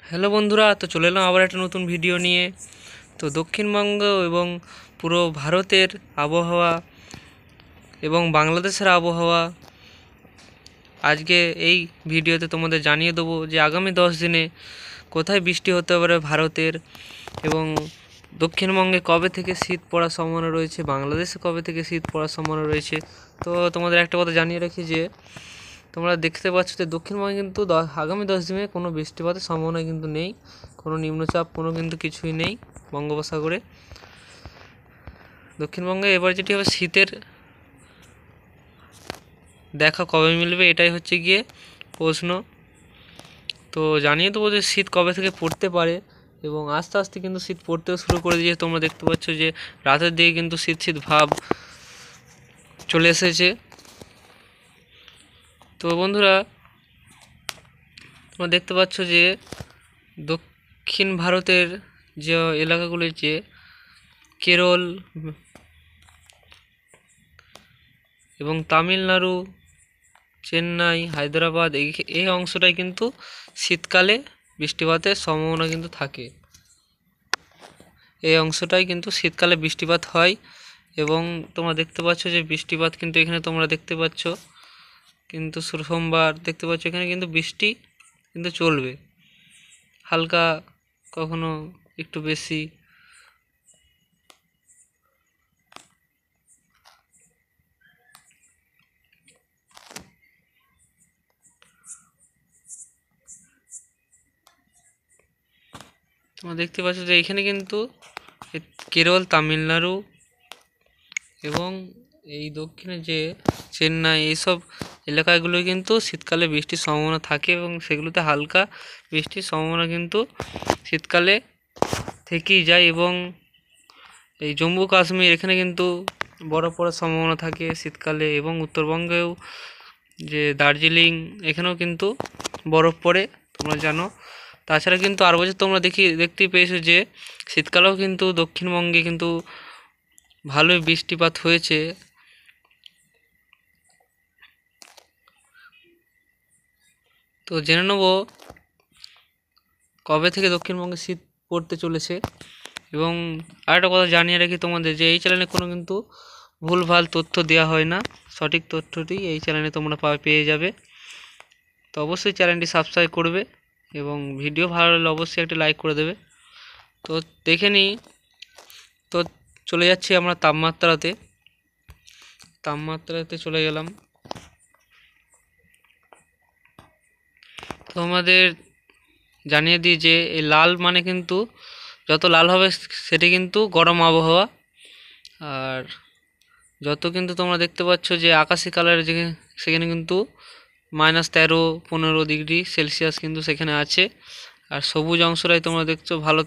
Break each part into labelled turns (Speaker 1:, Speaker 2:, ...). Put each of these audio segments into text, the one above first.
Speaker 1: Hello বন্ধুরা, তো চলে এলাম আবার একটা নতুন ভিডিও নিয়ে। তো দক্ষিণবঙ্গ এবং পুরো ভারতের আবহাওয়া এবং বাংলাদেশের আবহাওয়া আজকে এই ভিডিওতে তোমাদের জানিয়ে দেবো যে আগামী 10 দিনে কোথায় বৃষ্টি হতে পারে ভারতের, এবং দক্ষিণবঙ্গে কবে থেকে শীত পড়ার সম্ভাবনা রয়েছে, বাংলাদেশে কবে থেকে শীত পড়ার সম্ভাবনা রয়েছে। তো তোমাদের একটা কথা জানিয়ে রাখি যে তোমরা দেখতে পাচ্ছ যে দক্ষিণবঙ্গে কিন্তু আগামী 10 দিনে কোনো বৃষ্টিপাতের সম্ভাবনা কিন্তু নেই, কোনো নিম্নচাপ কোনো কিন্তু কিছুই নেই বঙ্গোপসাগরে। দক্ষিণবঙ্গে এবার যেটি হবে শীতের দেখা কবে মিলবে, এটাই হচ্ছে গিয়ে প্রশ্ন। তো জানিয়ে দেবো যে শীত কবে থেকে পড়তে পারে, এবং আস্তে আস্তে কিন্তু শীত পড়তেও শুরু করে দিয়েছে। তোমরা দেখতে পাচ্ছ যে রাতের দিকে কিন্তু শীত শীত ভাব চলে এসেছে। তো বন্ধুরা, তোমরা দেখতে পাচ্ছ যে দক্ষিণ ভারতের যে এলাকাগুলি, যে কেরল এবং তামিলনাড়ু, চেন্নাই, হায়দ্রাবাদ, এই অংশটাই কিন্তু শীতকালে বৃষ্টিপাতের সম্ভাবনা কিন্তু থাকে। এই অংশটাই কিন্তু শীতকালে বৃষ্টিপাত হয়, এবং তোমরা দেখতে পাচ্ছ যে বৃষ্টিপাত কিন্তু এখানে তোমরা দেখতে পাচ্ছ, কিন্তু সোমবার দেখতে পাচ্ছ এখানে কিন্তু বৃষ্টি কিন্তু চলবে, হালকা কখনো একটু বেশি। তোমরা দেখতে পাচ্ছ যে এখানে কিন্তু কেরল, তামিলনাড়ু এবং এই দক্ষিণে যে চেন্নাই, এইসব এলাকাগুলো কিন্তু শীতকালে বৃষ্টির সম্ভাবনা থাকে, এবং সেগুলোতে হালকা বৃষ্টির সম্ভাবনা কিন্তু শীতকালে থেকেই যায়। এবং এই জম্মু কাশ্মীর, এখানে কিন্তু বরফ পড়ার সম্ভাবনা থাকে শীতকালে, এবং উত্তরবঙ্গেও যে দার্জিলিং, এখানেও কিন্তু বরফ পড়ে, তোমরা জানো। তাছাড়া কিন্তু আর বছর তোমরা দেখতেই পেয়েছো যে শীতকালেও কিন্তু দক্ষিণবঙ্গে কিন্তু ভালোই বৃষ্টিপাত হয়েছে। তো জেনে নেব কবে থেকে দক্ষিণবঙ্গে শীত পড়তে চলেছে। এবং আরেকটা কথা জানিয়ে রাখি তোমাদের, যে এই চ্যানেলে কোনো কিন্তু ভুলভাল তথ্য দেওয়া হয় না, সঠিক তথ্যটি এই চ্যানেলে তোমরা পেয়ে যাবে। তো অবশ্যই চ্যানেলটি সাবস্ক্রাইব করবে, এবং ভিডিও ভালো লাগলে অবশ্যই একটি লাইক করে দেবে। তো দেখে নিই, তো চলে যাচ্ছি আমরা তাপমাত্রাতে চলে গেলাম। তো আমাদের জানিয়ে দিই যে এই লাল মানে কিন্তু যত লাল হবে সেটি কিন্তু গরম আবহাওয়া, আর যত কিন্তু তোমরা দেখতে পাচ্ছ যে আকাশি কালারের যে, সেখানে কিন্তু -13-15 ডিগ্রি সেলসিয়াস কিন্তু সেখানে আছে। আর সবুজ অংশটাই তোমরা দেখছো ভালো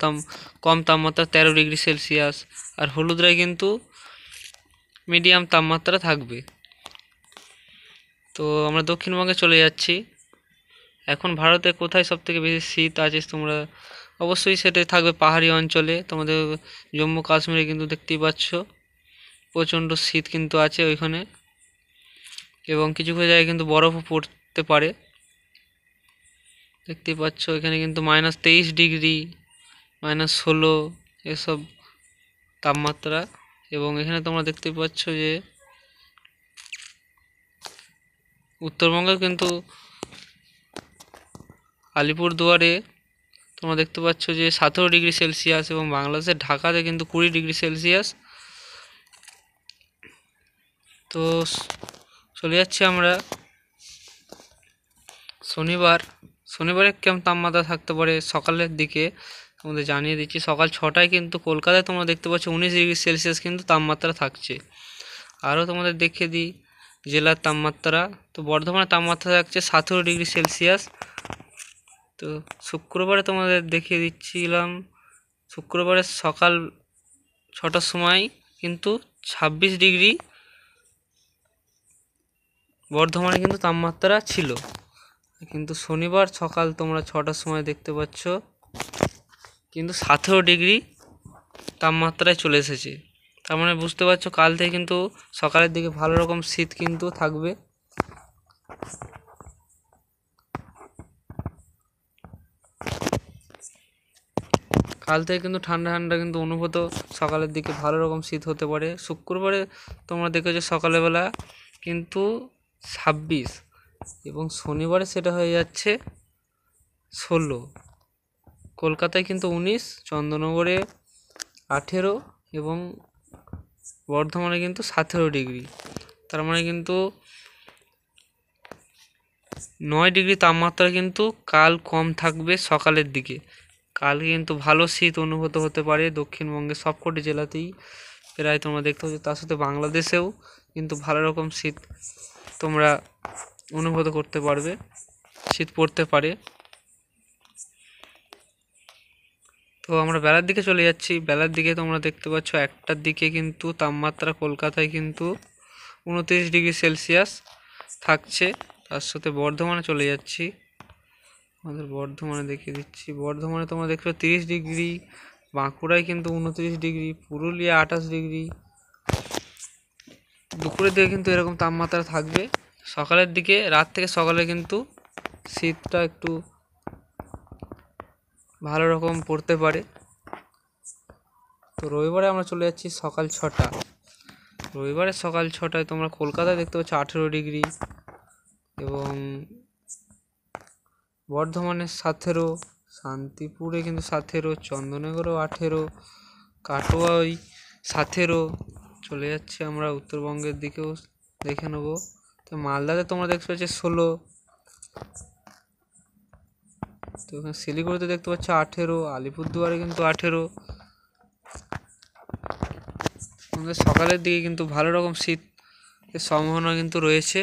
Speaker 1: কম তাপমাত্রা 13 ডিগ্রি সেলসিয়াস, আর হলুদরাই কিন্তু মিডিয়াম তাপমাত্রা থাকবে। তো আমরা দক্ষিণবঙ্গে চলে যাচ্ছি। এখন ভারতে কোথায় সবথেকে বেশি শীত আছে তোমরা অবশ্যই সেটাই থাকবে পাহাড়ি অঞ্চলে। তোমাদের জম্মু কাশ্মীরে কিন্তু দেখতেই পাচ্ছ প্রচণ্ড শীত কিন্তু আছে ওইখানে, এবং কিছু কিছু জায়গায় কিন্তু বরফও পড়তে পারে। দেখতেই পাচ্ছ এখানে কিন্তু -23 ডিগ্রি, -16 এসব তাপমাত্রা। এবং এখানে তোমরা দেখতে পাচ্ছ যে উত্তরবঙ্গে কিন্তু আলিপুরদুয়ারে তোমরা দেখতে পাচ্ছ যে 17 ডিগ্রি সেলসিয়াস, এবং বাংলাদেশের ঢাকাতে কিন্তু 20 ডিগ্রি সেলসিয়াস। তো চলে যাচ্ছি আমরা শনিবারে কেমন তাপমাত্রা থাকতে পারে সকালের দিকে তোমাদের জানিয়ে দিচ্ছি। সকাল 6টায় কিন্তু কলকাতায় তোমরা দেখতে পাচ্ছ 19 ডিগ্রি সেলসিয়াস কিন্তু তাপমাত্রা থাকছে। আরও তোমাদের দেখিয়ে দিই জেলার তাপমাত্রা। তো বর্ধমানের তাপমাত্রা থাকছে 17 ডিগ্রি সেলসিয়াস। তো শুক্রবারে তোমাদের দেখিয়ে দিচ্ছিলাম, শুক্রবারে সকাল 6টার সময় কিন্তু 26 ডিগ্রি বর্ধমানে কিন্তু তাপমাত্রা ছিল। কিন্তু শনিবার সকাল তোমরা 6টার সময় দেখতে পাচ্ছ কিন্তু 17 ডিগ্রি তাপমাত্রায় চলে এসেছে। তার মানে বুঝতে পারছো কাল থেকে কিন্তু সকালের দিকে ভালো রকম শীত কিন্তু থাকবে। কাল থেকে কিন্তু ঠান্ডা ঠান্ডা কিন্তু অনুভূত, সকালের দিকে ভালো রকম শীত হতে পারে। শুক্রবারে তোমরা দেখেছো সকালবেলা কিন্তু 26 এবং শনিবারে সেটা হয়ে যাচ্ছে 16। কলকাতায় কিন্তু 19, চন্দ্রনগরে 18 এবং বর্ধমানে কিন্তু 17 ডিগ্রি। তার মানে কিন্তু 9 ডিগ্রি তাপমাত্রা কিন্তু কাল কম থাকবে সকালের দিকে। কাল কিন্তু ভালো শীত অনুভূত হতে পারে দক্ষিণবঙ্গের সবকটি জেলাতেই প্রায় তোমরা দেখতে পাচ্ছ। তার সাথে বাংলাদেশেও কিন্তু ভালো রকম শীত তোমরা অনুভূত করতে পারবে, শীত পড়তে পারে। তো আমরা বেলার দিকে চলে যাচ্ছি। বেলার দিকে তোমরা দেখতে পাচ্ছ 1টার দিকে কিন্তু তাপমাত্রা কলকাতায় কিন্তু 29 ডিগ্রি সেলসিয়াস থাকছে। তার সাথে বর্ধমানে চলে যাচ্ছি, আমাদের বর্ধমানে দেখিয়ে দিচ্ছি। বর্ধমানে তোমরা দেখছো 30 ডিগ্রি, বাঁকুড়ায় কিন্তু 29 ডিগ্রি, পুরুলিয়া 28 ডিগ্রি। দুপুরের দিকে কিন্তু এরকম তাপমাত্রা থাকবে। সকালের দিকে, রাত থেকে সকালে কিন্তু শীতটা একটু ভালো রকম পড়তে পারে। তো রবিবারে আমরা চলে যাচ্ছি সকাল 6টা। রবিবারে সকাল 6টায় তোমরা কলকাতায় দেখতে পাচ্ছ 18 ডিগ্রি এবং বর্ধমানে 17, শান্তিপুরে কিন্তু 17, চন্দননগরেও 18, কাটোয়ায় 17। চলে যাচ্ছি আমরা উত্তরবঙ্গের দিকেও দেখে নেব। তো মালদাতে তোমরা দেখতে পাচ্ছ 16। তো এখানে শিলিগুড়িতে দেখতে পাচ্ছ 18, আলিপুরদুয়ারে কিন্তু 18। আমাদের সকালের দিকে কিন্তু ভালো রকম শীতের সম্ভাবনা কিন্তু রয়েছে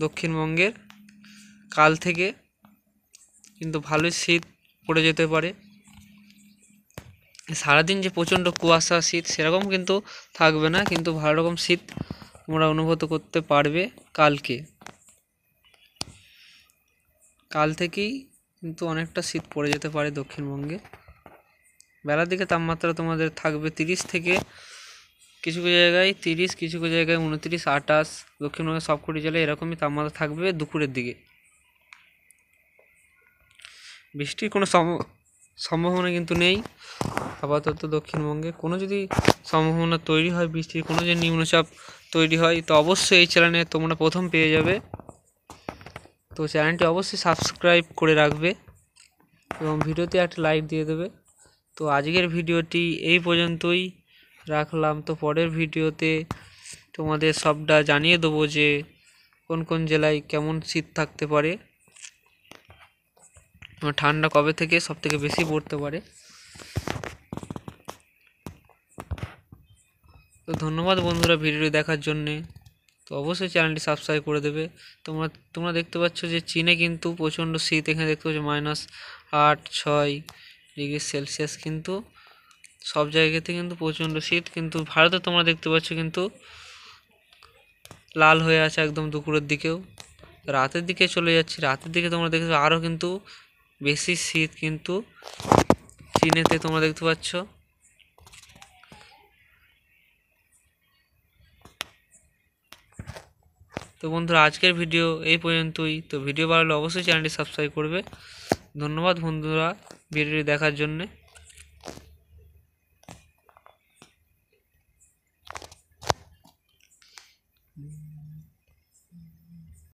Speaker 1: দক্ষিণবঙ্গের। কাল থেকে কিন্তু ভালোই শীত পড়ে যেতে পারে। সারাদিন যে প্রচণ্ড কুয়াশা শীত সেরকম কিন্তু থাকবে না, কিন্তু ভালো রকম শীত তোমরা অনুভূত করতে পারবে কালকে। কাল থেকেই কিন্তু অনেকটা শীত পড়ে যেতে পারে দক্ষিণবঙ্গে। বেলার দিকে তাপমাত্রা তোমাদের থাকবে 30 থেকে কিছু কিছু জায়গায় 30, কিছু কিছু জায়গায় 29, 28। দক্ষিণবঙ্গের সবকটি জেলায় এরকমই তাপমাত্রা থাকবে দুপুরের দিকে। বৃষ্টির কোনো সম্ভাবনা কিন্তু নেই আপাতত দক্ষিণবঙ্গে। কোনো যদি সম্ভাবনা তৈরি হয়, বৃষ্টির কোনো যে নিম্নচাপ তৈরি হয়, তো অবশ্যই এই চ্যানেলে তোমরা প্রথম পেয়ে যাবে। তো চ্যানেলটি অবশ্যই সাবস্ক্রাইব করে রাখবে এবং ভিডিওতে একটা লাইক দিয়ে দেবে। তো আজকের ভিডিওটি এই পর্যন্তই রাখলাম। তো পরের ভিডিওতে তোমাদের সবটা জানিয়ে দেবো যে কোন কোন জেলায় কেমন শীত থাকতে পারে, ঠান্ডা কবে থেকে সব থেকে বেশি পড়তে পারে। তো ধন্যবাদ বন্ধুরা ভিডিওটি দেখার জন্যে। তো অবশ্যই চ্যানেলটি সাবস্ক্রাইব করে দেবে। তোমরা দেখতে পাচ্ছ যে চীনে কিন্তু প্রচণ্ড শীত, এখানে দেখতে পাচ্ছ -8, 6 ডিগ্রি সেলসিয়াস কিন্তু সব জায়গাতে কিন্তু প্রচণ্ড শীত। কিন্তু ভারতে তোমরা দেখতে পাচ্ছ কিন্তু লাল হয়ে আছে একদম দুপুরের দিকেও। রাতের দিকে চলে যাচ্ছি, রাতের দিকে তোমরা দেখছো আরও কিন্তু বেশি শীত কিন্তু চীনেতে তোমরা দেখতে পাচ্ছ। তো বন্ধুরা আজকের ভিডিও এই পর্যন্তই। তো ভিডিও ভালো লাগলে অবশ্যই চ্যানেলটি সাবস্ক্রাইব করবে। ধন্যবাদ বন্ধুরা ভিডিওটি দেখার জন্যে।